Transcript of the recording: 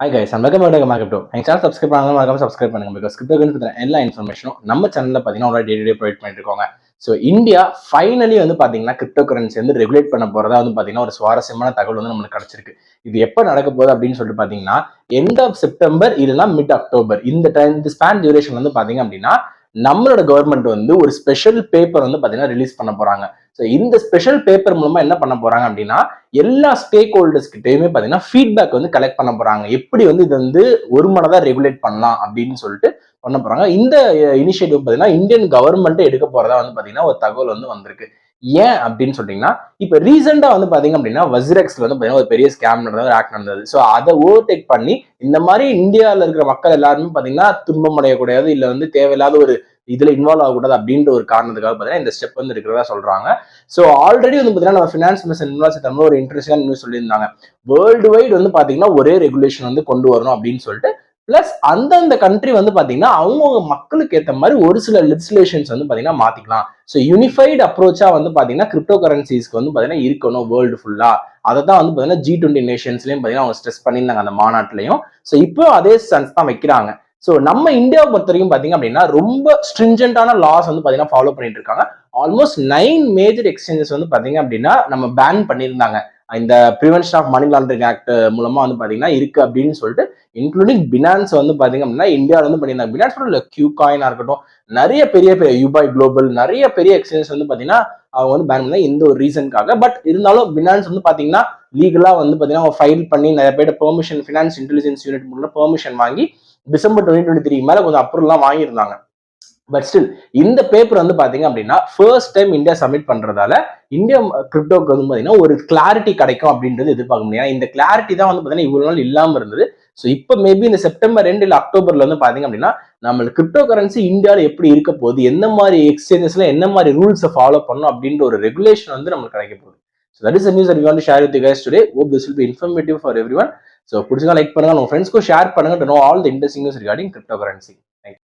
Hi guys and welcome back to market. எங்க channel subscribe பண்ணாங்க மறக்காம சப்ஸ்கிரைப் பண்ணுங்க. பிகாஸ் கிரிப்டோக்கு எல்லா இன்ஃபர்மேஷனும் நம்ம சேனல்ல பாத்தீங்கன்னா ஒரு டே ப்ரொவைட் பண்ணிட்டு இருக்கோங்க. ஸோ இந்தியா ஃபைனலி வந்து பாத்தீங்கன்னா கிரிப்டோ கரன்சி வந்து ரெகுலேட் பண்ண போறதா வந்து பாத்தீங்கன்னா ஒரு சுவாரஸ்யமான தகவல் வந்து நம்மளுக்கு கிடைச்சிருக்கு. இது எப்ப நடக்க போகுது அப்படின்னு சொல்லிட்டு பாத்தீங்கன்னா எண்ட் ஆஃப் செப்டம்பர் இல்லைன்னா மிட் அக்டோபர் இந்த டைம் இந்த ஸ்பேன் டியூரேஷன் வந்து பாத்தீங்க அப்படின்னா நம்மளோட கவர்மெண்ட் வந்து ஒரு ஸ்பெஷல் பேப்பர் வந்து பாத்தீங்கன்னா ரிலீஸ் பண்ண போறாங்க. ஸோ இந்த ஸ்பெஷல் பேப்பர் மூலமா என்ன பண்ண போறாங்க அப்படின்னா எல்லா ஸ்டேக் ஹோல்டர்ஸ் கிட்டயுமே பாத்தீங்கன்னா ஃபீட்பேக் வந்து கலெக்ட் பண்ண போறாங்க. எப்படி வந்து இது வந்து ஒரு மனதா ரெகுலேட் பண்ணலாம் அப்படின்னு சொல்லிட்டு பண்ண போறாங்க. இந்த இனிஷியேட்டிவ் பாத்தீங்கன்னா இந்தியன் கவர்மெண்ட் எடுக்க போறதா வந்து பாத்தீங்கன்னா ஒரு தகவல் வந்து வந்திருக்கு. ஏன் அப்படின்னு சொல்லிட்டீங்கன்னா இப்ப ரீசெண்டா வந்து பாத்தீங்க அப்படின்னா வஜ்ரெக்ஸ்ல வந்து பாத்தீங்கன்னா ஒரு பெரிய ஸ்கேம் நடந்தது, ஆக்ட் நடந்தது. ஸோ அதை ஓவர்டேக் பண்ணி இந்த மாதிரி இந்தியாவில் இருக்கிற மக்கள் எல்லாருமே பாத்தீங்கன்னா துன்பம் அடையக்கூடாது, இல்ல வந்து தேவையில்லாத ஒரு இதுல இன்வால்வ் ஆகக்கூடாது அப்படின்ற ஒரு காரணத்துக்காக பாத்தீங்கன்னா இந்த ஸ்டெப் வந்து இருக்கிறதா சொல்றாங்க. ஸோ ஆல்ரெடி வந்து பாத்தீங்கன்னா நம்ம ஃபினான்ஸ் மினிஸ்டர் நிர்மலா சீதாராமன் ஒரு இன்ட்ரெஸ்டிங்கான நியூஸ் சொல்லியிருந்தாங்க. வேர்ல்டு வைடு வந்து பாத்தீங்கன்னா ஒரே ரெகுலேஷன் வந்து கொண்டு வரணும் அப்படின்னு சொல்லிட்டு, பிளஸ் அந்தந்த கண்ட்ரி வந்து பாத்தீங்கன்னா அவங்கவுங்க மக்களுக்கு ஏற்ற மாதிரி ஒரு சில லெஜிஸ்லேஷன்ஸ் வந்து பாத்தீங்கன்னா மாத்திக்கலாம். ஸோ யூனிஃபைடு அப்ரோச்சா வந்து பாத்தீங்கன்னா கிரிப்டோ கரன்சிஸ்க்கு வந்து பாத்தீங்கன்னா இருக்கணும் வேர்ல்டு ஃபுல்லா. அதை தான் வந்து பாத்தீங்கன்னா G20 நேஷன்ஸ்லயும் பாத்தீங்கன்னா அவங்க ஸ்ட்ரெஸ் பண்ணியிருந்தாங்க அந்த மாநாட்டிலையும். ஸோ இப்போ அதே ஸ்டன்ஸ் தான் வைக்கிறாங்க. ஸோ நம்ம இந்தியாவை பொறுத்த வரைக்கும் பாத்தீங்க அப்படின்னா ரொம்ப ஸ்ட்ரிஞ்சன்டான லாஸ் வந்து பாத்தீங்கன்னா ஃபாலோ பண்ணிட்டு இருக்காங்க. ஆல்மோஸ்ட் 9 மேஜர் எக்ஸ்சேஞ்சஸ் வந்து பாத்தீங்க அப்படின்னா நம்ம பேன் பண்ணியிருந்தாங்க. இந்த prevention of money laundering act மூலமா வந்து பாத்தீங்கன்னா இருக்கு அப்படின்னு சொல்லிட்டு, இன்க்ளூடிங் பினான்ஸ் வந்து பாத்தீங்க அப்படின்னா இந்தியாவில் வந்து பண்ணியிருந்தாங்க. பினான்ஸ் இல்ல கியூ காயினா இருக்கட்டும், நிறைய பெரிய பெரிய யூபாய் குளோபல் நிறைய பெரிய எக்ஸ்சேஞ்சஸ் வந்து பாத்தீங்கன்னா அவங்க வந்து பேன் பண்ண இந்த ஒரு ரீசனுக்காக. பட் இருந்தாலும் பினான்ஸ் வந்து பாத்தீங்கன்னா லீகலா வந்து பாத்தீங்கன்னா ஃபைல் பண்ணி நிறைய பேர் பெர்மிஷன் ஃபினான்ஸ் இன்டெலிஜென்ஸ் யூனிட் மூலம் பெர்மிஷன் வாங்கி டிசம்பர் 2023 மேல கொஞ்சம் அப்ரூவல்லாம் வாங்கியிருந்தாங்க. பட் ஸ்டில் இந்த பேப்பர் வந்து பாத்தீங்க அப்படின்னா ஃபர்ஸ்ட் டைம் இந்தியா சப்மிட் பண்றதால இந்தியா கிரிப்டோக்கு வந்து பாத்தீங்கன்னா ஒரு கிளாரிட்டி கிடைக்கும் அப்படின்றது எதிர்பார்க்க முடியாது. இந்த கிளாரிட்டி தான் வந்து பாத்தீங்கன்னா இவ்வளவு நாள் இல்லாம இருந்தது. ஸோ இப்போ மேபி இந்த செப்டம்பர் 2 இல்ல அக்டோபர்ல வந்து பாத்தீங்க அப்படின்னா நம்ம கிரிப்டோ கரன்சி இந்தியாவில் எப்படி இருக்க போகுது, என்ன மாதிரி எக்ஸ்சேஞ்சஸ்ல என்ன மாதிரி ரூல்ஸை ஃபாலோ பண்ணும் அப்படின்ற ஒரு ரெகுலேஷன் வந்து நமக்கு கிடைக்க போகுது. So that is the news that we want to share with you guys today. Hope this will be informative for everyone. So பிடிச்சா லைக் பண்ணுங்க, உங்க ஃப்ரெண்ட்ஸ்க்கும் ஷேர் பண்ணுங்க to know all the interesting news regarding cryptocurrency. Thank you.